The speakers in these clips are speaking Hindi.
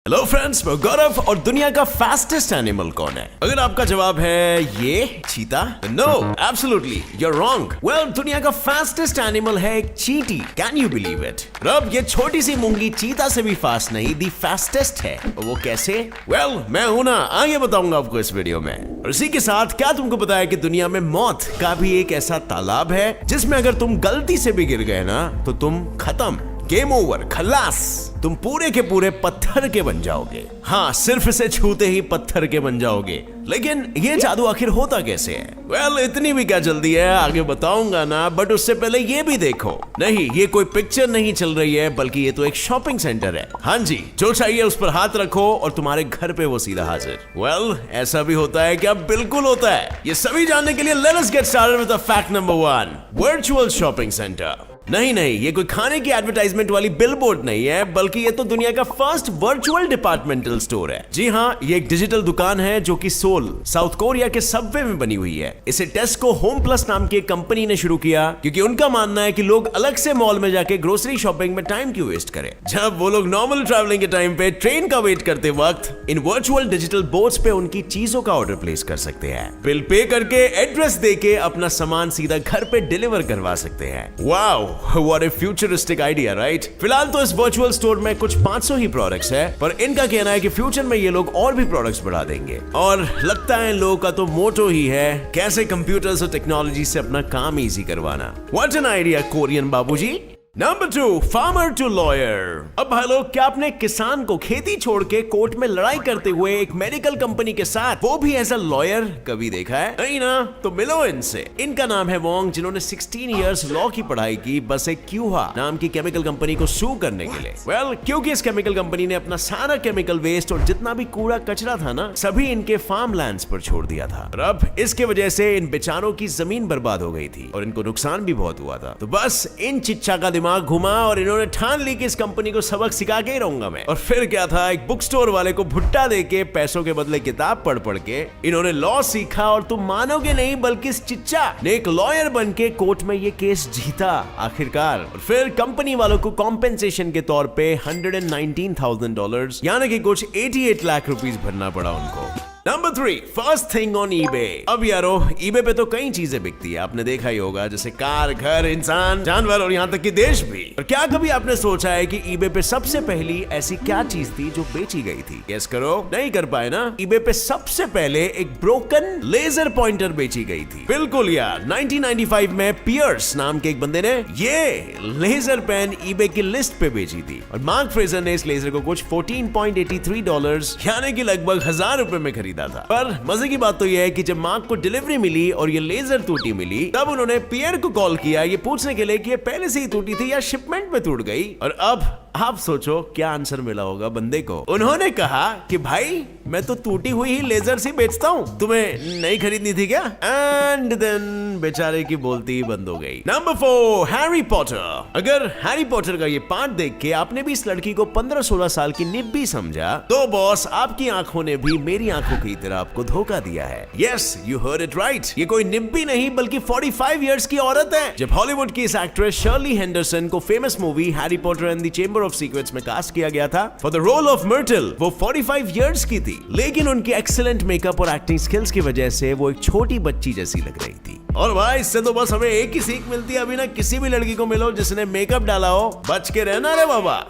हेलो फ्रेंड्स, मैं गौरव और दुनिया का फास्टेस्ट एनिमल कौन है? अगर आपका जवाब है ये चीता, no, absolutely you are wrong. Well, दुनिया का फास्टेस्ट एनिमल है एक चींटी। Can you believe it? अब ये छोटी सी मूंगी चीता से भी फास्ट नहीं, दी फास्टेस्ट है। और वो कैसे? वेल, मैं हूं ना, आगे बताऊंगा आपको इस वीडियो में। और इसी के साथ क्या तुमको पता है कि दुनिया में मौत का भी एक ऐसा तालाब है जिसमें अगर तुम गलती से भी गिर गए ना तो तुम खत्म, गेम ओवर, खल्लास, तुम पूरे के पूरे पत्थर के बन जाओगे। हाँ, सिर्फ इसे छूते ही पत्थर के बन जाओगे। लेकिन ये जादू आखिर होता कैसे है? वेल, इतनी भी क्या जल्दी है, आगे बताऊंगा ना, बट उससे पहले ये भी देखो। नहीं, ये कोई पिक्चर नहीं चल रही है, बल्कि ये तो एक शॉपिंग सेंटर है। हाँ जी, जो चाहिए उस पर हाथ रखो और तुम्हारे घर पे वो सीधा हाजिर। वेल, ऐसा भी होता है क्या? बिल्कुल होता है। ये सभी जानने के लिए let us get started with fact number 1, virtual shopping centre. नहीं, ये कोई खाने की एडवर्टाइजमेंट वाली बिलबोर्ड नहीं है, बल्कि ये तो दुनिया का फर्स्ट वर्चुअल डिपार्टमेंटल स्टोर है। जी हाँ, ये एक डिजिटल दुकान है जो कि सोल, साउथ कोरिया के सबवे में बनी हुई है। इसे टेस्को होम प्लस नाम की एक कंपनी ने शुरू किया क्योंकि उनका मानना है कि लोग अलग से मॉल में जाके ग्रोसरी शॉपिंग में टाइम क्यों वेस्ट करें, जब वो लोग नॉर्मल ट्रैवलिंग के टाइम पे ट्रेन का वेट करते वक्त इन वर्चुअल डिजिटल बोर्ड्स पे उनकी चीजों का ऑर्डर प्लेस कर सकते हैं। बिल पे करके, एड्रेस देके अपना सामान सीधा घर पे डिलीवर करवा सकते हैं। Wow, What a futuristic idea, right? फिलहाल तो इस वर्चुअल स्टोर में कुछ 500 ही प्रोडक्ट्स है, पर इनका कहना है कि फ्यूचर में ये लोग और भी प्रोडक्ट्स बढ़ा देंगे। और लगता है इन लोगों का तो मोटो ही है कैसे कंप्यूटर्स और टेक्नोलॉजी से अपना काम इजी करवाना। What an idea, कोरियन बाबूजी। Number 2, farmer to lawyer. अब भाई लोग, क्या आपने किसान को खेती छोड़ के कोर्ट में लड़ाई करते हुए एक मेडिकल कंपनी के साथ, वो भी एज अ लॉयर, कभी देखा है? नहीं ना? तो मिलो इनसे। इनका नाम है वोंग, जिन्होंने 16 इयर्स लॉ की पढ़ाई की बस एक क्यूहा नाम की केमिकल कंपनी को सू करने के लिए। वेल, क्योंकि इस केमिकल कंपनी ने अपना सारा केमिकल वेस्ट और जितना भी कूड़ा कचरा था ना, सभी इनके फार्म लैंड्स पर छोड़ दिया था। और अब इसके वजह से इन बेचारों की जमीन बर्बाद हो गई थी और इनको नुकसान भी बहुत हुआ था। तो बस इन चिच्चा का दिमाग घुमा और इन्होंने ठान ली कि इस कंपनी को सबक सिखा के ही रहूंगा मैं। और फिर क्या था, एक बुक स्टोर वाले को भुट्टा देके पैसों के बदले किताब पढ़ के इन्होंने लॉ सीखा। और तुम मानोगे नहीं, बल्कि इस चिच्चा ने एक लॉयर बन के कोर्ट में ये केस जीता आखिरकार। और फिर कंपनी वालों को कॉम्पेंसेशन के तौर पे $119,000 यानी कि कुछ 88 लाख रुपीस भरना पड़ा उनको। Number 3, first thing on eBay. अब यारो, ईबे पे तो कई चीजें बिकती है, आपने देखा ही होगा, जैसे कार, घर, इंसान, जानवर और यहाँ तक कि देश भी। और क्या कभी आपने सोचा है कि ईबे पे सबसे पहली ऐसी क्या चीज थी जो बेची गई थी? गेस करो। नहीं कर पाए ना? ईबे पे सबसे पहले एक ब्रोकन लेजर पॉइंटर बेची गई थी। बिल्कुल यार, 1995 में पियर्स नाम के एक बंदे ने ये लेजर पेन ईबे की लिस्ट पे बेची थी। और मार्क फ्रेजर ने इस लेजर को कुछ $14.83 यानी कि लगभग 1000 रुपए में खरीदा था। पर मजे की बात तो यह है कि जब मार्क को डिलीवरी मिली और ये लेजर टूटी मिली, तब उन्होंने पियर को कॉल किया ये पूछने के लिए कि ये पहले से ही टूटी थी या शिपमेंट में टूट गई। और अब आप सोचो क्या आंसर मिला होगा बंदे को। उन्होंने कहा कि भाई, मैं तो टूटी हुई ही लेजर से बेचता हूँ, तुम्हें नहीं खरीदनी थी क्या? एंड देन बेचारे की बोलती ही बंद हो गई। Number 4, Harry Potter. अगर हैरी पॉटर का ये पार्ट देख के आपने भी इस लड़की को 15-16 साल की निब्बी समझा, तो बॉस, आपकी आंखों ने भी मेरी आंखों की तरह आपको धोखा दिया है। Yes, you heard it right. ये कोई निब्बी नहीं बल्कि 45 इयर्स की औरत है। जब हॉलीवुड की इस एक्ट्रेस शर्ली हेंडरसन को famous movie Harry Potter and the Chamber of Secrets में कास्ट किया गया था for the role of Myrtle, वो 45 इयर्स की थी, लेकिन उनकी एक्सीलेंट मेकअप और एक्टिंग स्किल्स की वजह से वो एक छोटी बच्ची जैसी लग रही थी। और भाई, इससे तो बस हमें एक ही सीख मिलती है, अभी ना किसी भी लड़की को मिलो जिसने मेकअप डाला हो, बच के रहना रे बाबा।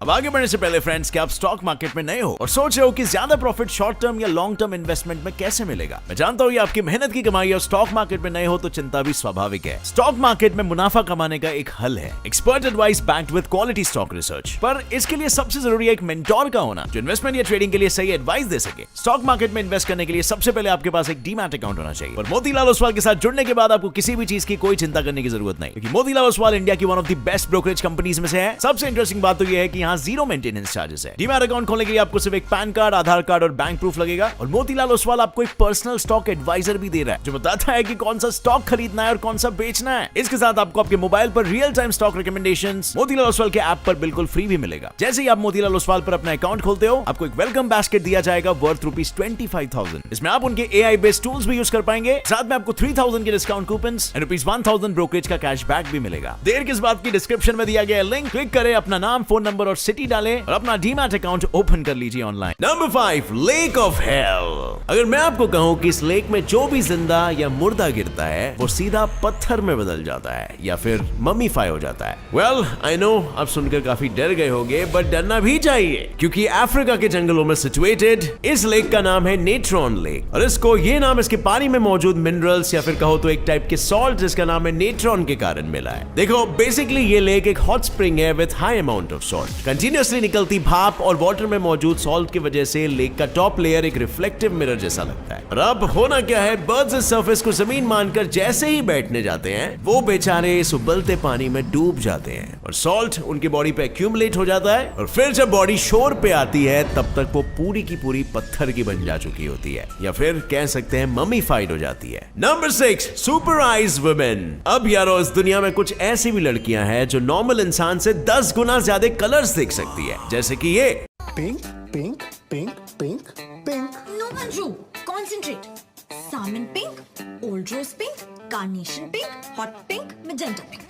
अब आगे बढ़ने से पहले फ्रेंड्स, क्या आप स्टॉक मार्केट में नए हो और सोच रहे हो कि ज्यादा प्रॉफिट शॉर्ट टर्म या लॉन्ग टर्म इन्वेस्टमेंट में कैसे मिलेगा? मैं जानता हूँ ये आपकी मेहनत की कमाई है और स्टॉक मार्केट में नए हो तो चिंता भी स्वाभाविक है। स्टॉक मार्केट में मुनाफा कमाने का एक हल है, expert advice backed with quality stock research. पर इसके लिए सबसे जरूरी है एक मेंटोर का होना जो इन्वेस्टमेंट या ट्रेडिंग के लिए सही एडवाइस दे सके। स्टॉक मार्केट में इन्वेस्ट करने के लिए सबसे पहले आपके पास एक डीमैट अकाउंट होना चाहिए। और मोतीलाल ओसवाल के साथ जुड़ने के बाद आपको किसी भी चीज की कोई चिंता करने की जरूरत नहीं, क्योंकि मोतीलाल ओसवाल इंडिया की one of the best brokerage companies में से है। सबसे इंटरेस्टिंग बात तो यह है कि यहाँ यहाँ 0 मेंटेनेंस चार्जेस है। डीमैट अकाउंट खोलने के लिए आपको सिर्फ एक पैन कार्ड, आधार कार्ड और बैंक प्रूफ लगेगा। और मोतीलाल ओसवाल आपको एक पर्सनल स्टॉक एडवाइजर भी दे रहा है जो बताता है कि कौन सा स्टॉक खरीदना है और कौन सा बेचना है। इसके साथ आपको आपके मोबाइल पर real time stock recommendations Motilal Oswal के ऐप पर बिल्कुल फ्री भी मिलेगा। जैसे ही आप मोतीलाल ओसवाल पर अपना अकाउंट खोलते हो, आपको एक वेलकम बास्केट दिया जाएगा वर्थ ₹25,000। इसमें आप उनके AI बेस्ड टूल्स भी यूज कर पाएंगे। साथ में आपको 3,000 के डिस्काउंट कूपन्स और ₹1,000 ब्रोकरेज का कैशबैक भी मिलेगा। देर किस बात की, डिस्क्रिप्शन में दिया गया लिंक क्लिक करें, अपना नाम, फोन नंबर और सिटी डालें और अपना डीमैट अकाउंट ओपन कर लीजिए online. Number 5, lake of hell. अगर मैं आपको कहूं कि इस लेक में जो भी जिंदा या मुर्दा गिरता है वो सीधा पत्थर में बदल जाता है या फिर ममीफाई हो जाता है। वेल आई नो आप सुनकर काफी डर गए होंगे, बट डरना भी चाहिए क्योंकि अफ्रीका के जंगलों में सिचुएटेड इस लेक का नाम है नेट्रॉन लेक। और इसको ये नाम इसके पानी में मौजूद मिनरल्स या फिर कहो तो एक टाइप के सॉल्ट जिसका नाम है नेट्रॉन के कारण मिला है। देखो बेसिकली ये लेक एक हॉट स्प्रिंग है with high amount of salt. Continuously निकलती भाप और वाटर में मौजूद सॉल्ट की वजह से लेक का टॉप लेयर एक रिफ्लेक्टिव मिरर जैसा लगता है। और अब होना क्या है, बर्ड्स इस सरफेस को जमीन मानकर जैसे ही बैठने जाते हैं वो बेचारे इस उबलते पानी में डूब जाते हैं और सॉल्ट उनकी बॉडी पे एक्यूमुलेट हो जाता है। और फिर जब बॉडी शोर पे आती है तब तक वो पूरी की पूरी पत्थर की बन जा चुकी होती है या फिर कह सकते हैं ममीफाइड हो जाती है। Number 6, super eyes women. अब यारो इस दुनिया में कुछ ऐसी भी लड़कियां हैं जो नॉर्मल इंसान से 10 गुना ज्यादा कलर्स देख सकती है, जैसे कि ये pink pink pink pink pink. No, Manju, concentrate. Salmon pink, old rose pink, carnation pink, hot pink, magenta pink.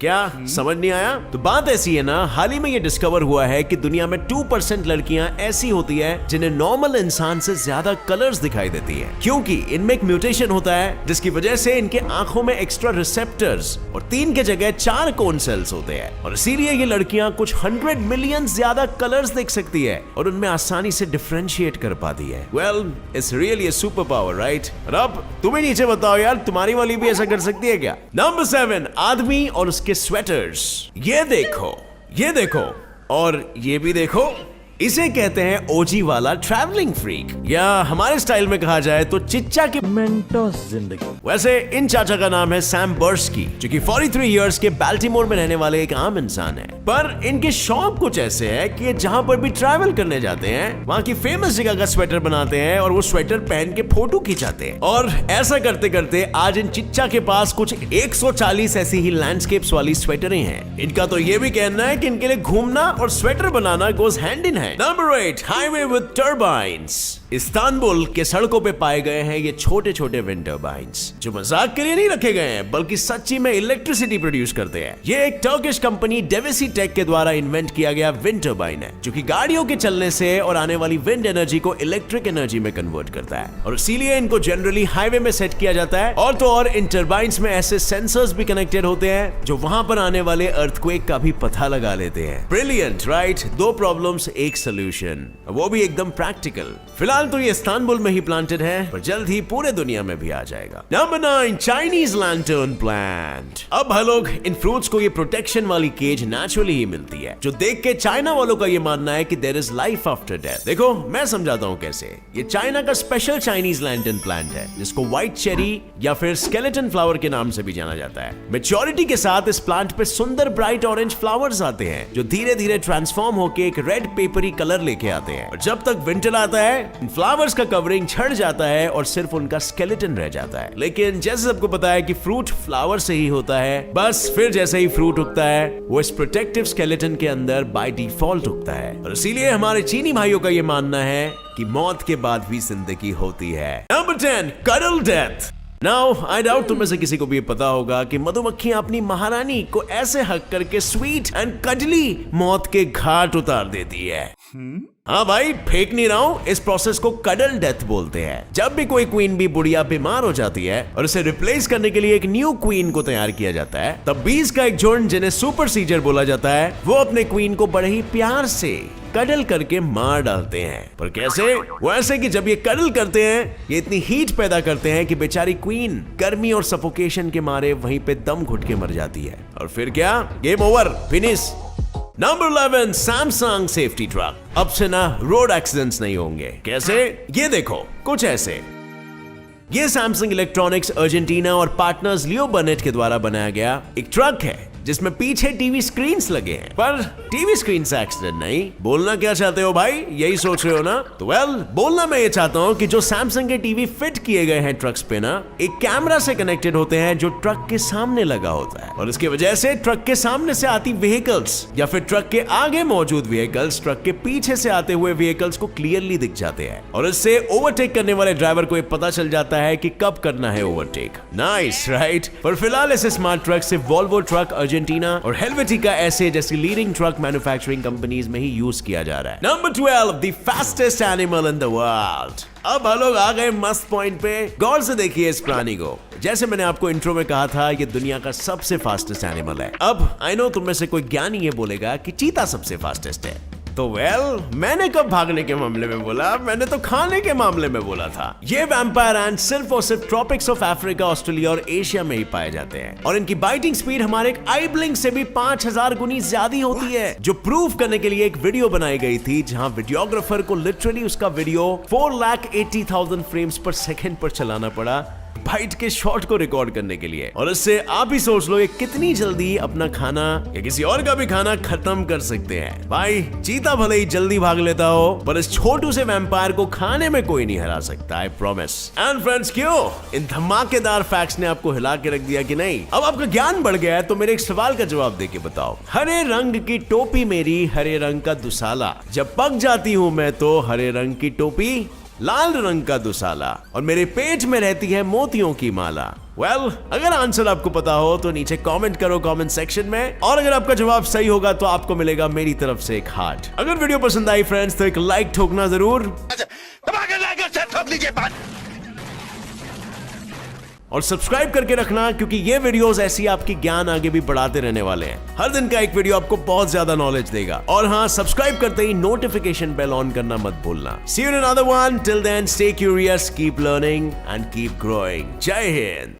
क्या समझ नहीं आया? तो बात ऐसी है ना, हाल ही में ये डिस्कवर हुआ है कि दुनिया में 2% लड़कियां ऐसी होती है जिन्हें नॉर्मल इंसान से ज्यादा कलर्स दिखाई देती है, क्योंकि इनमें एक म्यूटेशन होता है जिसकी वजह से इनके आंखों में एक्स्ट्रा रिसेप्टर्स और 3 के जगह 4 कोन सेल्स होते हैं और इसीलिए ये लड़कियां कुछ 100 मिलियन ज्यादा कलर्स देख सकती है और उनमें आसानी से डिफरेंशिएट कर पाती है। Well, it's really a super power, right? और अब तुम्हें नीचे बताओ यार, तुम्हारी वाली भी ऐसा कर सकती है क्या? नंबर 7, आदमी और उसके स्वेटर्स। ये देखो और ये भी देखो, इसे कहते हैं ओजी वाला ट्रैवलिंग फ्रीक, या हमारे स्टाइल में कहा जाए तो चिच्चा की मेंटोस जिंदगी। वैसे इन चाचा का नाम है सैम बर्स्की, जो कि 43 इयर्स के बाल्टीमोर में रहने वाले एक आम इंसान है। पर इनके शौक कुछ ऐसे है कि जहां पर भी ट्रैवल करने जाते हैं वहां की फेमस जगह का स्वेटर बनाते हैं और वो स्वेटर पहन के फोटो खिंचाते हैं। और ऐसा करते करते आज इन चिच्चा के पास कुछ 140 ऐसी ही लैंडस्केप्स वाली स्वेटरें हैं। इनका तो ये भी कहना है कि इनके लिए घूमना और sweater banana goes hand in hand. Number 8, highway with turbines. Istanbul के सड़कों पे पाए गए हैं ये छोटे छोटे विंड टर्बाइंस, जो मजाक के लिए नहीं रखे गए हैं बल्कि सच्ची में इलेक्ट्रिसिटी प्रोड्यूस करते हैं। ये एक टर्किश कंपनी डेविसी टेक के द्वारा इन्वेंट किया गया विंड टर्बाइन है, जो कि गाड़ियों के चलने से और आने वाली विंड एनर्जी को इलेक्ट्रिक एनर्जी में कन्वर्ट करता है। और इसीलिए इनको जनरली हाईवे में सेट किया जाता है। और तो और इन टर्बाइन्स में ऐसे सेंसर्स भी कनेक्टेड होते हैं जो वहां पर आने वाले अर्थक्वेक का भी पता लगा लेते हैं। Brilliant, right? 2 प्रॉब्लम्स एक सोल्यूशन, वो भी एकदम प्रैक्टिकल। फिलहाल तो ये इस्तांबुल में ही प्लांटेड है, पर जल्द ही पूरे दुनिया में भी आ जाएगा। Number 9, Chinese lantern plant. अब भाई लोग, इन फ्रूट्स को ये प्रोटेक्शन वाली केज नेचुरली ही मिलती है, जो देख के चाइना वालों का ये मानना है कि there is life after death. देखो मैं समझाता हूँ कैसे। ये चाइना का स्पेशल चाइनीज लैंटर्न प्लांट है जिसको व्हाइट चेरी या फिर स्केलेटन फ्लावर के नाम से भी जाना जाता है। मैच्योरिटी के साथ इस प्लांट पे सुंदर ब्राइट ऑरेंज फ्लावर्स आते हैं जो धीरे धीरे ट्रांसफॉर्म होकर एक रेड पेपरी कलर लेके आते हैं। और जब तक विंटर आता है फ्लावर्स का कवरिंग झड़ जाता है और सिर्फ उनका स्केलेटन रह जाता है। लेकिन जैसे सबको पता है कि फ्रूट फ्लावर से ही होता है, बस फिर जैसे ही फ्रूट उगता है वो इस प्रोटेक्टिव स्केलेटन के अंदर बाय डिफॉल्ट उगता है। और इसीलिए हमारे चीनी भाइयों का ये मानना है कि मौत के बाद भी जिंदगी होती है। Number 10, cuddle death. Now I doubt तुम में से किसी को भी पता होगा कि मधुमक्खियां अपनी महारानी को ऐसे हक करके स्वीट एंड कडली मौत के घाट उतार देती है। हाँ भाई, फेक नहीं रहा हूं, इस प्रोसेस को कडल डेथ बोलते हैं। जब भी कोई क्वीन बी बुढ़िया बीमार हो जाती है और उसे रिप्लेस करने के लिए एक न्यू क्वीन को तैयार किया जाता है, तब बीस का एक झुंड जिन्हें सुपर सीजर बोला जाता है, वो अपने क्वीन को बड़े ही प्यार से कडल करके मार डालते हैं। पर कैसे? वो ऐसे कि जब ये कडल करते हैं ये इतनी हीट पैदा करते हैं कि बेचारी क्वीन गर्मी और सफोकेशन के मारे वहीं पे दम घुट के मर जाती है। और फिर क्या? Game over, finish. Number 11, Samsung safety truck. अब से ना रोड एक्सीडेंट्स नहीं होंगे। कैसे? ये देखो कुछ ऐसे। ये सैमसंग इलेक्ट्रॉनिक्स अर्जेंटीना और पार्टनर्स लियो बर्नेट के द्वारा बनाया गया एक ट्रक है जिसमें पीछे टीवी स्क्रीन्स लगे हैं, पर टीवी स्क्रीन से एक्सीडेंट नहीं। बोलना क्या चाहते हो भाई, यही सोच रहे हो ना? तो वेल, बोलना मैं ये चाहता हूँ कि जो सैमसंग के टीवी फिट किए गए हैं ट्रक्स पे ना, एक कैमरा से कनेक्टेड होते हैं जो ट्रक के सामने लगा होता है, और इसकी वजह से ट्रक के सामने से आती व्हीकल्स या फिर ट्रक के आगे मौजूद व्हीकल्स ट्रक के पीछे से आते हुए व्हीकल्स को क्लियरली दिख जाते हैं, और इससे ओवरटेक करने वाले ड्राइवर को ये पता चल जाता है कि कब करना है ओवरटेक। Nice right? पर फिलहाल ऐसे स्मार्ट ट्रक सिर्फ वोल्वो ट्रक अर्जेंटीना और हेल्वेटिका ऐसे जैसी लीडिंग ट्रक मैन्युफैक्चरिंग कंपनीज में ही यूज किया जा रहा है। Number 12, the fastest animal in the world. अब हम लोग आ गए मस्त पॉइंट पे। गौर से देखिए इस प्राणी को। जैसे मैंने आपको इंट्रो में कहा था, ये दुनिया का सबसे फास्टेस्ट एनिमल है। अब आई नो तुम में से कोई ज्ञानी ये बोलेगा कि चीता सबसे फास्टेस्ट है। तो मैंने कब भागने के मामले में बोला? मैंने तो खाने के मामले में बोला था। ये वैम्पायर एंट सिर्फ और सिर्फ ट्रॉपिक्स ऑफ अफ्रीका, ऑस्ट्रेलिया और एशिया में ही पाए जाते हैं, और इनकी बाइटिंग स्पीड हमारे एक आई ब्लिंक से भी 5000 गुनी ज्यादा होती है, जो प्रूव करने के लिए एक वीडियो बनाई गई थी, जहां वीडियोग्राफर को लिटरली उसका वीडियो 4,80,000 फ्रेम्स पर सेकंड पर चलाना पड़ा बाइट के शॉट को रिकॉर्ड करने के लिए। और इससे आप ही सोच लो ये कितनी जल्दी अपना खाना या किसी और का भी खाना खत्म कर सकते हैं। भाई चीता भले ही जल्दी भाग लेता हो, पर इस छोटू से वैम्पायर को खाने में कोई नहीं हरा सकता, आई प्रॉमिस। एंड फ्रेंड्स, क्यों इन धमाकेदार फैक्ट्स ने आपको हिला के रख दिया कि नहीं? अब आपका ज्ञान बढ़ गया है तो मेरे एक सवाल का जवाब दे के बताओ। हरे रंग की टोपी मेरी, हरे रंग का दुसाला, जब पक जाती हूं मैं तो हरे रंग की टोपी, लाल रंग का दुसाला, और मेरे पेट में रहती है मोतियों की माला। वेल, अगर आंसर आपको पता हो तो नीचे कमेंट करो कमेंट सेक्शन में, और अगर आपका जवाब सही होगा तो आपको मिलेगा मेरी तरफ से एक हार्ट। अगर वीडियो पसंद आई फ्रेंड्स तो एक लाइक ठोकना जरूर, और सब्सक्राइब करके रखना, क्योंकि ये वीडियोस ऐसी आपकी ज्ञान आगे भी बढ़ाते रहने वाले हैं। हर दिन का एक वीडियो आपको बहुत ज्यादा नॉलेज देगा। और हाँ, सब्सक्राइब करते ही नोटिफिकेशन बेल ऑन करना मत भूलना। See you in another one. Till then, stay curious, keep learning and keep growing. जय हिंद।